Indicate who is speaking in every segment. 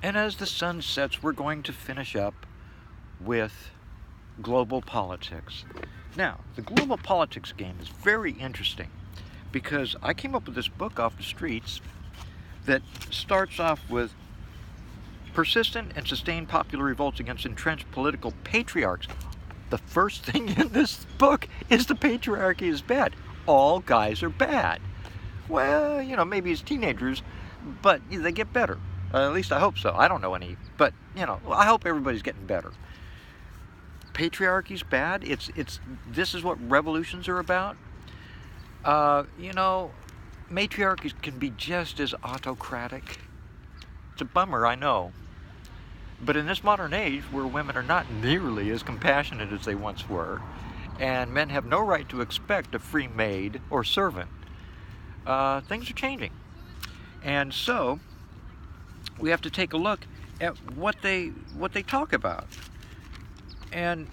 Speaker 1: And as the sun sets, we're going to finish up with global politics. Now, the global politics game is very interesting because I came up with this book off the streets that starts off with persistent and sustained popular revolts against entrenched political patriarchs. The first thing in this book is the patriarchy is bad. All guys are bad. Well, maybe as teenagers, but they get better. At least I hope so. I don't know any, but I hope everybody's getting better. Patriarchy's bad. This is what revolutions are about. Matriarchies can be just as autocratic. It's a bummer, I know. But in this modern age, where women are not nearly as compassionate as they once were, and men have no right to expect a free maid or servant, things are changing. And so, we have to take a look at what they talk about. And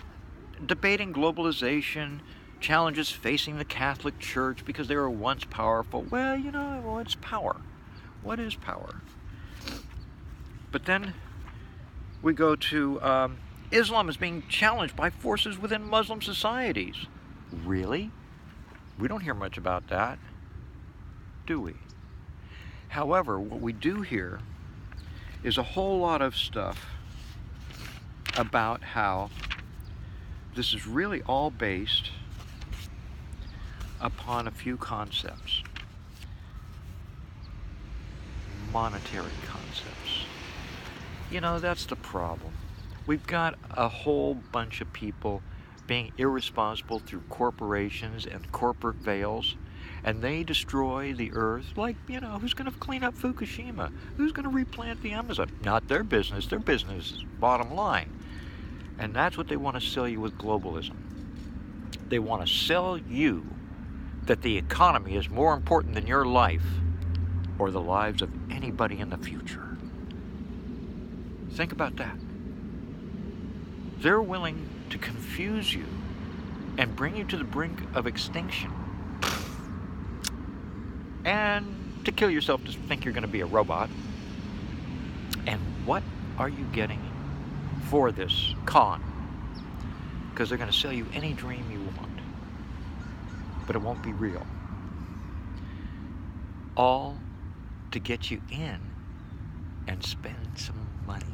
Speaker 1: debating globalization, challenges facing the Catholic Church because they were once powerful. Well, it's power. What is power? But then we go to Islam is being challenged by forces within Muslim societies. Really? We don't hear much about that, do we? However, what we do hear is a whole lot of stuff about how this is really all based upon a few concepts. Monetary concepts. That's the problem. We've got a whole bunch of people being irresponsible through corporations and corporate veils, and they destroy the earth. Like, who's going to clean up Fukushima? Who's going to replant the Amazon? Not their business. Their business is bottom line. And that's what they want to sell you with globalism. They want to sell you that the economy is more important than your life or the lives of anybody in the future. Think about that. They're willing to confuse you and bring you to the brink of extinction and to kill yourself to think you're going to be a robot. And what are you getting for this con? Because they're going to sell you any dream you want, but it won't be real. All to get you in and spend some money.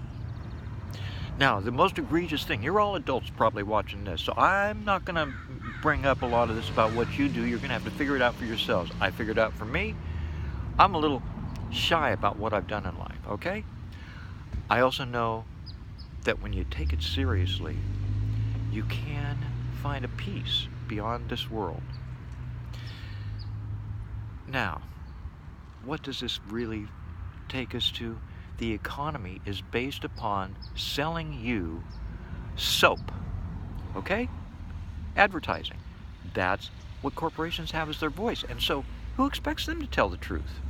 Speaker 1: Now, the most egregious thing, you're all adults probably watching this, so I'm not going to bring up a lot of this about what you do. You're going to have to figure it out for yourselves. I figured it out for me. I'm a little shy about what I've done in life, okay? I also know that when you take it seriously, you can find a peace beyond this world. Now, what does this really take us to? The economy is based upon selling you soap, okay? Advertising. That's what corporations have as their voice. And so, who expects them to tell the truth?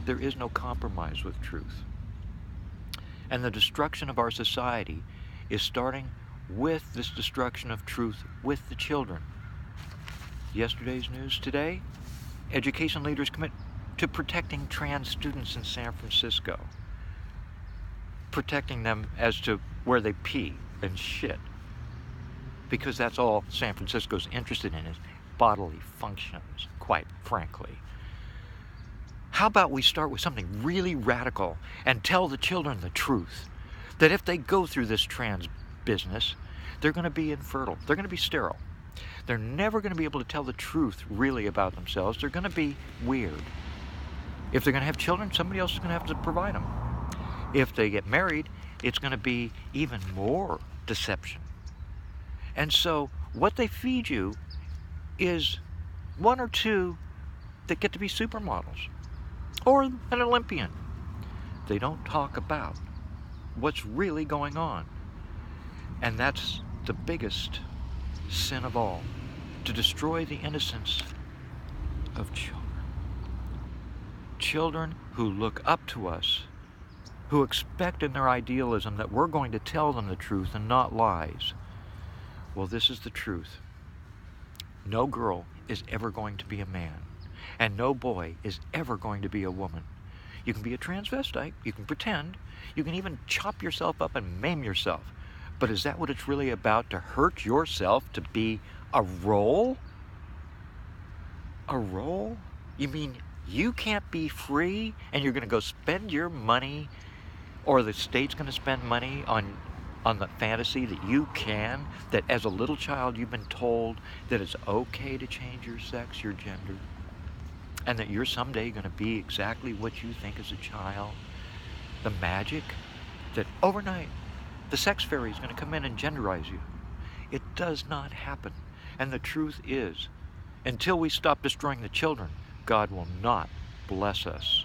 Speaker 1: There is no compromise with truth. And the destruction of our society is starting with this destruction of truth with the children. Yesterday's news today, education leaders commit to protecting trans students in San Francisco. Protecting them as to where they pee and shit. Because that's all San Francisco's interested in is bodily functions, quite frankly. How about we start with something really radical and tell the children the truth? That if they go through this trans business, they're going to be infertile. They're going to be sterile. They're never going to be able to tell the truth really about themselves. They're going to be weird. If they're going to have children, somebody else is going to have to provide them. If they get married, it's going to be even more deception. And so what they feed you is one or two that get to be supermodels or an Olympian. They don't talk about what's really going on. And that's the biggest sin of all, to destroy the innocence of children. Children who look up to us, who expect in their idealism that we're going to tell them the truth and not lies. Well, this is the truth. No girl is ever going to be a man, and no boy is ever going to be a woman. You can be a transvestite. You can pretend. You can even chop yourself up and maim yourself. But is that what it's really about, to hurt yourself to be a role? A role? You mean you can't be free and you're going to go spend your money, or the state's going to spend money on the fantasy that you can, that as a little child you've been told that it's okay to change your sex, your gender, and that you're someday going to be exactly what you think as a child? The magic that overnight the sex fairy is going to come in and genderize you. It does not happen. And the truth is, until we stop destroying the children, God will not bless us.